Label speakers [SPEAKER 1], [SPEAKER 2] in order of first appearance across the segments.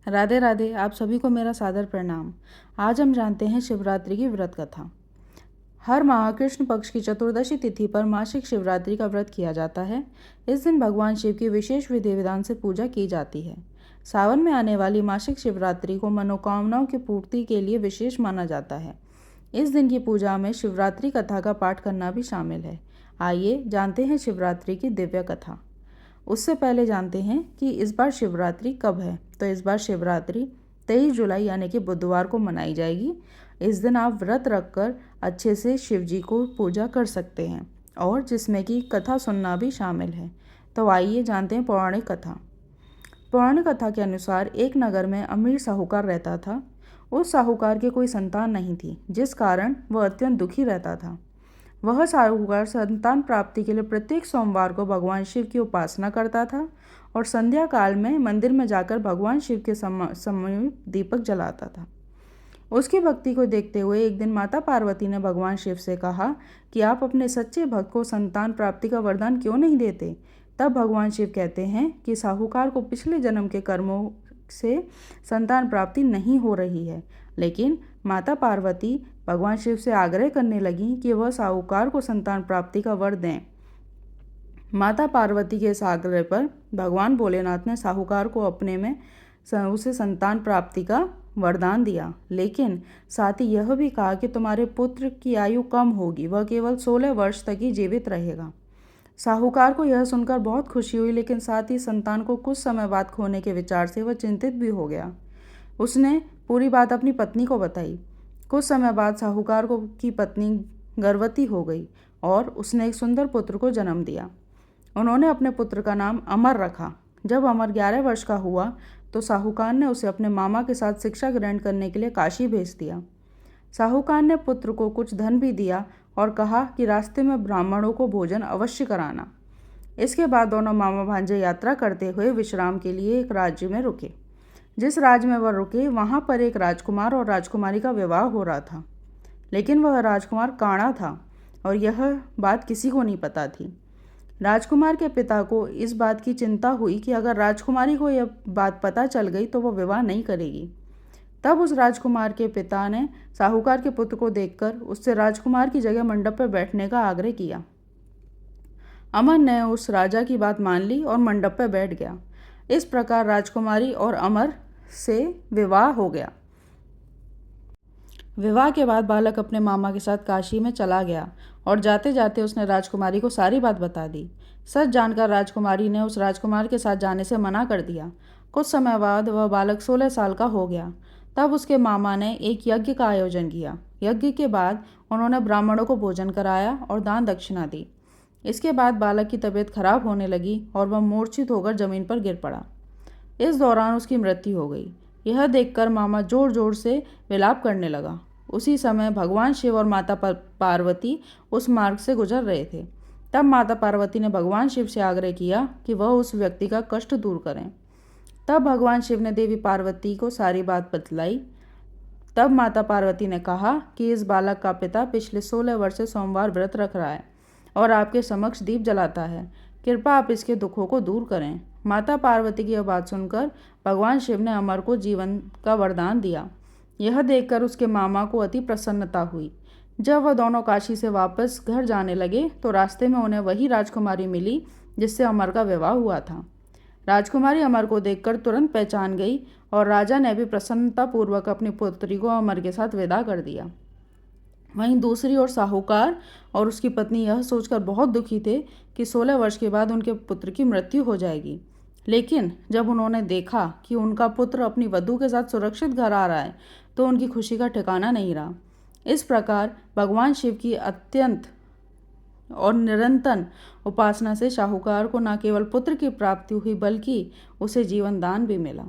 [SPEAKER 1] राधे राधे। आप सभी को मेरा सादर प्रणाम। आज हम जानते हैं शिवरात्रि की व्रत कथा। हर माह कृष्ण पक्ष की चतुर्दशी तिथि पर मासिक शिवरात्रि का व्रत किया जाता है। इस दिन भगवान शिव की विशेष विधि विधान से पूजा की जाती है। सावन में आने वाली मासिक शिवरात्रि को मनोकामनाओं की पूर्ति के लिए विशेष माना जाता है। इस दिन की पूजा में शिवरात्रि कथा का पाठ करना भी शामिल है। आइए जानते हैं शिवरात्रि की दिव्य कथा। उससे पहले जानते हैं कि इस बार शिवरात्रि कब है। तो इस बार शिवरात्रि 23 जुलाई यानी कि बुधवार को मनाई जाएगी। इस दिन आप व्रत रखकर अच्छे से शिव जी को पूजा कर सकते हैं और जिसमें कि कथा सुनना भी शामिल है। तो आइए जानते हैं पौराणिक कथा। पौराणिक कथा के अनुसार एक नगर में अमीर साहूकार रहता था। उस साहूकार की कोई संतान नहीं थी, जिस कारण वह अत्यंत दुखी रहता था। वह साहूकार संतान प्राप्ति के लिए प्रत्येक सोमवार को भगवान शिव की उपासना करता था और संध्या काल में मंदिर में जाकर भगवान शिव के समीप दीपक जलाता था। उसकी भक्ति को देखते हुए एक दिन माता पार्वती ने भगवान शिव से कहा कि आप अपने सच्चे भक्त को संतान प्राप्ति का वरदान क्यों नहीं देते। तब भगवान शिव कहते हैं कि साहूकार को पिछले जन्म के कर्मों से संतान प्राप्ति नहीं हो रही है, लेकिन माता पार्वती भगवान शिव से आग्रह करने लगी कि वह साहूकार को संतान प्राप्ति का वर दें। माता पार्वती के इस आग्रह पर भगवान भोलेनाथ ने साहूकार को अपने में उसे संतान प्राप्ति का वरदान दिया, लेकिन साथ ही यह भी कहा कि तुम्हारे पुत्र की आयु कम होगी, वह केवल 16 वर्ष तक ही जीवित रहेगा। साहूकार को यह सुनकर बहुत खुशी हुई, लेकिन साथ ही संतान को कुछ समय बाद खोने के विचार से वह चिंतित भी हो गया। उसने पूरी बात अपनी पत्नी को बताई। कुछ समय बाद साहूकार की पत्नी गर्भवती हो गई और उसने एक सुंदर पुत्र को जन्म दिया। उन्होंने अपने पुत्र का नाम अमर रखा। जब अमर 11 वर्ष का हुआ तो साहूकार ने उसे अपने मामा के साथ शिक्षा ग्रहण करने के लिए काशी भेज दिया। साहूकार ने पुत्र को कुछ धन भी दिया और कहा कि रास्ते में ब्राह्मणों को भोजन अवश्य कराना। इसके बाद दोनों मामा भांजे यात्रा करते हुए विश्राम के लिए एक राज्य में रुके। जिस राज्य में वह रुके वहाँ पर एक राजकुमार और राजकुमारी का विवाह हो रहा था, लेकिन वह राजकुमार कांड़ा था और यह बात किसी को नहीं पता थी। राजकुमार के पिता को इस बात की चिंता हुई कि अगर राजकुमारी को यह बात पता चल गई तो वह विवाह नहीं करेगी। तब उस राजकुमार के पिता ने साहूकार के पुत्र को देखकर उससे राजकुमार की जगह मंडप पर बैठने का आग्रह किया। अमर ने उस राजा की बात मान ली और मंडप पर बैठ गया। इस प्रकार राजकुमारी और अमर से विवाह हो गया। विवाह के बाद बालक अपने मामा के साथ काशी में चला गया और जाते जाते उसने राजकुमारी को सारी बात बता दी। सच जानकर राजकुमारी ने उस राजकुमार के साथ जाने से मना कर दिया। कुछ समय बाद वह बालक 16 साल का हो गया। तब उसके मामा ने एक यज्ञ का आयोजन किया। यज्ञ के बाद उन्होंने ब्राह्मणों को भोजन कराया और दान दक्षिणा दी। इसके बाद बालक की तबीयत खराब होने लगी और वह मूर्छित होकर जमीन पर गिर पड़ा। इस दौरान उसकी मृत्यु हो गई। यह देखकर मामा जोर जोर से विलाप करने लगा। उसी समय भगवान शिव और माता पार्वती उस मार्ग से गुजर रहे थे। तब माता पार्वती ने भगवान शिव से आग्रह किया कि वह उस व्यक्ति का कष्ट दूर करें। तब भगवान शिव ने देवी पार्वती को सारी बात बतलाई। तब माता पार्वती ने कहा कि इस बालक का पिता पिछले 16 वर्ष से सोमवार व्रत रख रहा है और आपके समक्ष दीप जलाता है। कृपा आप इसके दुखों को दूर करें। माता पार्वती की यह बात सुनकर भगवान शिव ने अमर को जीवन का वरदान दिया। यह देखकर उसके मामा को अति प्रसन्नता हुई। जब वह दोनों काशी से वापस घर जाने लगे तो रास्ते में उन्हें वही राजकुमारी मिली जिससे अमर का विवाह हुआ था। राजकुमारी अमर को देखकर तुरंत पहचान गई और राजा ने भी प्रसन्नतापूर्वक अपनी पुत्री को अमर के साथ विदा कर दिया। वहीं दूसरी ओर साहूकार और उसकी पत्नी यह सोचकर बहुत दुखी थे कि 16 वर्ष के बाद उनके पुत्र की मृत्यु हो जाएगी, लेकिन जब उन्होंने देखा कि उनका पुत्र अपनी वधू के साथ सुरक्षित घर आ रहा है तो उनकी खुशी का ठिकाना नहीं रहा। इस प्रकार भगवान शिव की अत्यंत और निरंतर उपासना से साहूकार को न केवल पुत्र की प्राप्ति हुई बल्कि उसे जीवन दान भी मिला।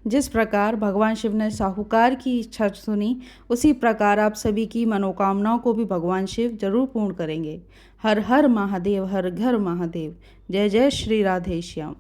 [SPEAKER 1] जिस प्रकार भगवान शिव ने साहूकार की इच्छा सुनी, उसी प्रकार आप सभी की मनोकामनाओं को भी भगवान शिव जरूर पूर्ण करेंगे। हर हर महादेव, हर घर महादेव। जय जय श्री राधे श्याम।